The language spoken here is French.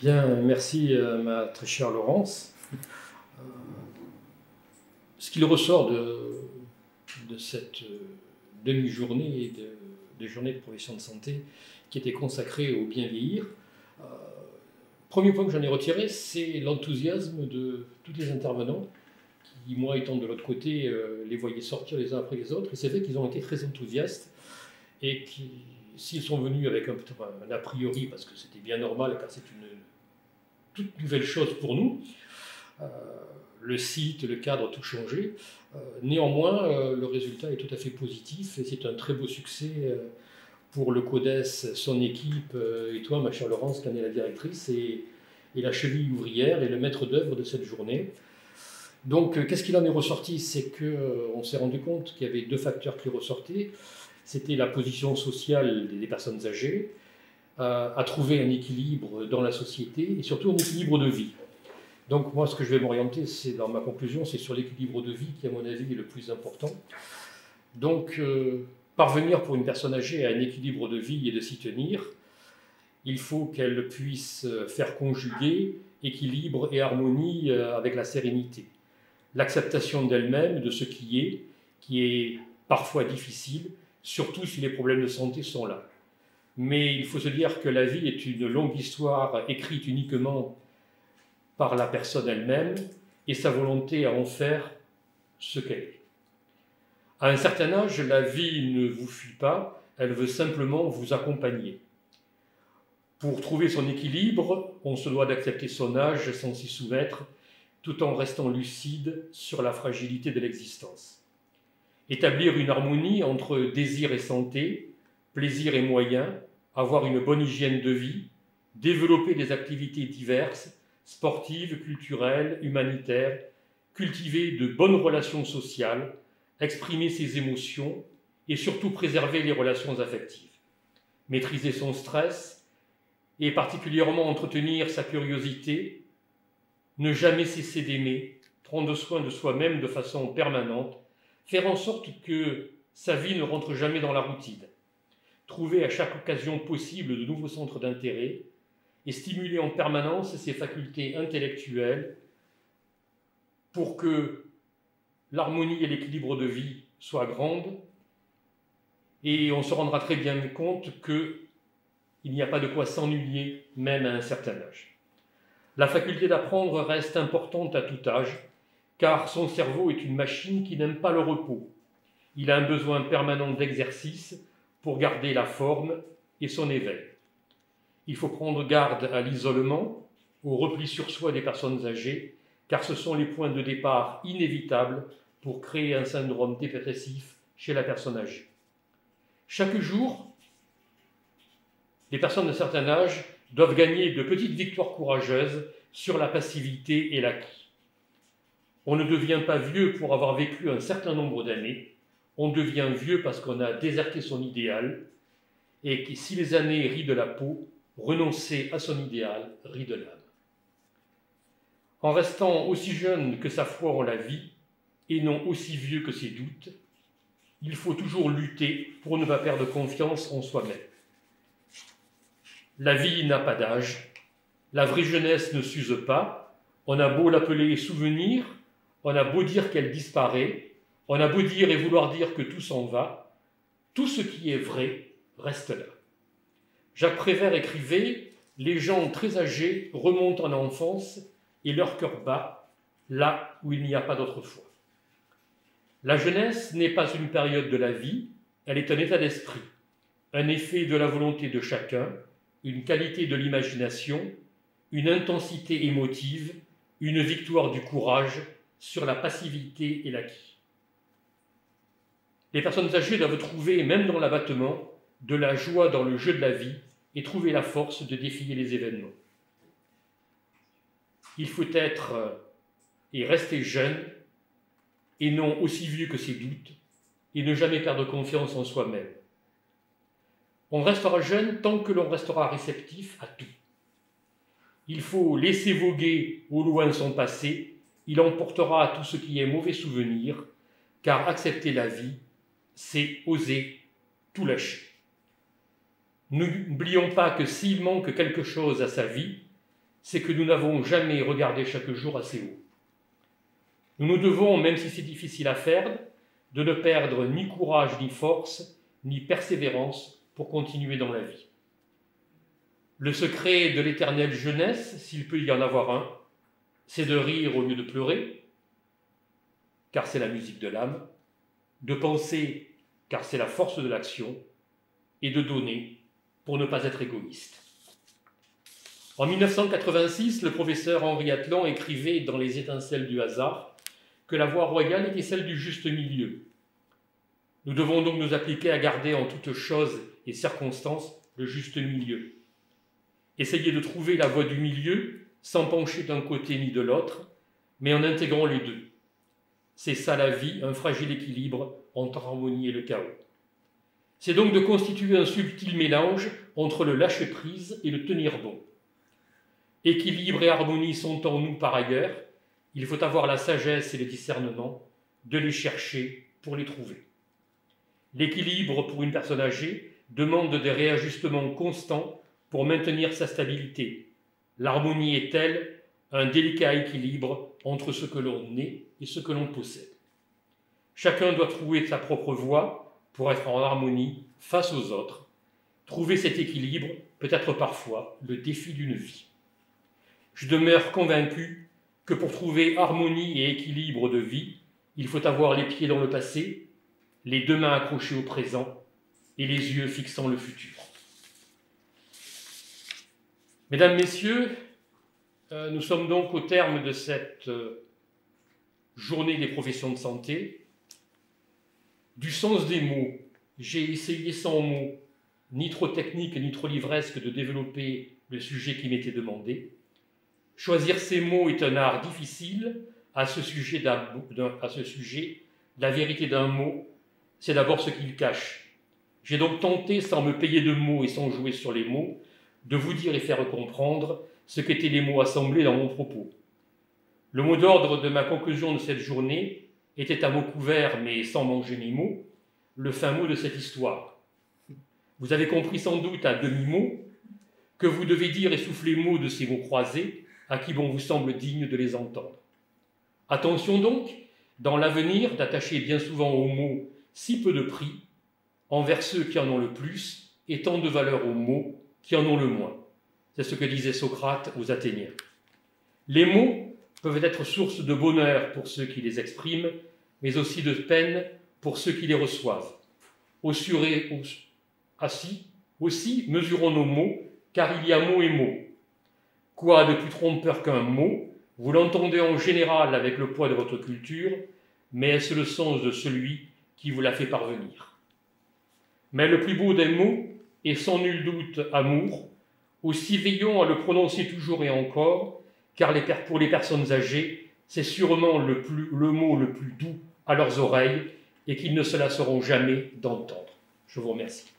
Bien, merci ma très chère Laurence. Ce qu'il ressort de cette demi-journée et de journée de profession de santé qui était consacrée au bien vieillir, premier point que j'en ai retiré, c'est l'enthousiasme de tous les intervenants qui, moi étant de l'autre côté, les voyaient sortir les uns après les autres. Et c'est vrai qu'ils ont été très enthousiastes et s'ils sont venus avec un a priori, parce que c'était bien normal, car c'est une toute nouvelle chose pour nous, le site, le cadre, tout changé. Néanmoins, le résultat est tout à fait positif et c'est un très beau succès pour le CODES, son équipe et toi, ma chère Laurence, qui en est la directrice et la cheville ouvrière et le maître d'œuvre de cette journée. Donc, qu'est-ce qu'il en est ressorti? C'est qu'on s'est rendu compte qu'il y avait deux facteurs qui ressortaient. C'était la position sociale des personnes âgées, à trouver un équilibre dans la société et surtout un équilibre de vie. Donc moi, ce que je vais m'orienter, c'est dans ma conclusion, c'est sur l'équilibre de vie qui, à mon avis, est le plus important. Donc, parvenir pour une personne âgée à un équilibre de vie et de s'y tenir, il faut qu'elle puisse faire conjuguer équilibre et harmonie avec la sérénité. L'acceptation d'elle-même, de ce qui est parfois difficile, surtout si les problèmes de santé sont là. Mais il faut se dire que la vie est une longue histoire écrite uniquement par la personne elle-même et sa volonté à en faire ce qu'elle est. À un certain âge, la vie ne vous fuit pas, elle veut simplement vous accompagner. Pour trouver son équilibre, on se doit d'accepter son âge sans s'y soumettre, tout en restant lucide sur la fragilité de l'existence. Établir une harmonie entre désir et santé, plaisir et moyens, avoir une bonne hygiène de vie, développer des activités diverses, sportives, culturelles, humanitaires, cultiver de bonnes relations sociales, exprimer ses émotions et surtout préserver les relations affectives. Maîtriser son stress et particulièrement entretenir sa curiosité, ne jamais cesser d'aimer, prendre soin de soi-même de façon permanente, faire en sorte que sa vie ne rentre jamais dans la routine, trouver à chaque occasion possible de nouveaux centres d'intérêt et stimuler en permanence ses facultés intellectuelles pour que l'harmonie et l'équilibre de vie soient grandes, et on se rendra très bien compte qu'il n'y a pas de quoi s'ennuyer même à un certain âge. La faculté d'apprendre reste importante à tout âge, car son cerveau est une machine qui n'aime pas le repos. Il a un besoin permanent d'exercice pour garder la forme et son éveil. Il faut prendre garde à l'isolement, au repli sur soi des personnes âgées, car ce sont les points de départ inévitables pour créer un syndrome dépressif chez la personne âgée. Chaque jour, les personnes d'un certain âge doivent gagner de petites victoires courageuses sur la passivité et l'acquis. On ne devient pas vieux pour avoir vécu un certain nombre d'années, on devient vieux parce qu'on a déserté son idéal, et que si les années rient de la peau, renoncer à son idéal rit de l'âme. En restant aussi jeune que sa foi en la vie, et non aussi vieux que ses doutes, il faut toujours lutter pour ne pas perdre confiance en soi-même. La vie n'a pas d'âge, la vraie jeunesse ne s'use pas, on a beau l'appeler souvenir, on a beau dire qu'elle disparaît, on a beau dire et vouloir dire que tout s'en va, tout ce qui est vrai reste là. Jacques Prévert écrivait « Les gens très âgés remontent en enfance et leur cœur bat là où il n'y a pas d'autrefois. » La jeunesse n'est pas une période de la vie, elle est un état d'esprit, un effet de la volonté de chacun, une qualité de l'imagination, une intensité émotive, une victoire du courage sur la passivité et l'acquis. Les personnes âgées doivent trouver, même dans l'abattement, de la joie dans le jeu de la vie et trouver la force de défier les événements. Il faut être et rester jeune et non aussi vieux que ses doutes et ne jamais perdre confiance en soi-même. On restera jeune tant que l'on restera réceptif à tout. Il faut laisser voguer au loin son passé, il emportera tout ce qui est mauvais souvenir, car accepter la vie, c'est oser tout lâcher. N'oublions pas que s'il manque quelque chose à sa vie, c'est que nous n'avons jamais regardé chaque jour assez haut. Nous nous devons, même si c'est difficile à faire, de ne perdre ni courage, ni force, ni persévérance pour continuer dans la vie. Le secret de l'éternelle jeunesse, s'il peut y en avoir un, c'est de rire au lieu de pleurer, car c'est la musique de l'âme, de penser, car c'est la force de l'action, et de donner, pour ne pas être égoïste. En 1986, le professeur Henri Atlan écrivait dans Les étincelles du hasard que la voie royale était celle du juste milieu. Nous devons donc nous appliquer à garder en toutes choses et circonstances le juste milieu. Essayer de trouver la voie du milieu sans pencher d'un côté ni de l'autre, mais en intégrant les deux. C'est ça la vie, un fragile équilibre entre harmonie et le chaos. C'est donc de constituer un subtil mélange entre le lâcher-prise et le tenir bon. Équilibre et harmonie sont en nous par ailleurs, il faut avoir la sagesse et le discernement de les chercher pour les trouver. L'équilibre pour une personne âgée demande des réajustements constants pour maintenir sa stabilité. L'harmonie est-elle un délicat équilibre entre ce que l'on est et ce que l'on possède. Chacun doit trouver sa propre voie pour être en harmonie face aux autres. Trouver cet équilibre peut être parfois le défi d'une vie. Je demeure convaincu que pour trouver harmonie et équilibre de vie, il faut avoir les pieds dans le passé, les deux mains accrochées au présent et les yeux fixant le futur. Mesdames, Messieurs, nous sommes donc au terme de cette journée des professions de santé. Du sens des mots, j'ai essayé sans mots, ni trop technique ni trop livresque, de développer le sujet qui m'était demandé. Choisir ces mots est un art difficile. À ce sujet, la vérité d'un mot, c'est d'abord ce qu'il cache. J'ai donc tenté, sans me payer de mots et sans jouer sur les mots, de vous dire et faire comprendre ce qu'étaient les mots assemblés dans mon propos. Le mot d'ordre de ma conclusion de cette journée était à mots couverts, mais sans manger mes mots, le fin mot de cette histoire. Vous avez compris sans doute à demi-mot que vous devez dire et souffler mot de ces mots croisés à qui bon vous semble digne de les entendre. Attention donc, dans l'avenir, d'attacher bien souvent aux mots si peu de prix envers ceux qui en ont le plus et tant de valeur aux mots qui en ont le moins. C'est ce que disait Socrate aux Athéniens. Les mots peuvent être source de bonheur pour ceux qui les expriment, mais aussi de peine pour ceux qui les reçoivent. Aussi, mesurons nos mots, car il y a mots et mots. Quoi de plus trompeur qu'un mot? Vous l'entendez en général avec le poids de votre culture, mais est-ce le sens de celui qui vous l'a fait parvenir? Mais le plus beau des mots est sans nul doute amour, aussi veillons à le prononcer toujours et encore, car pour les personnes âgées, c'est sûrement le mot le plus doux à leurs oreilles et qu'ils ne se lasseront jamais d'entendre. Je vous remercie.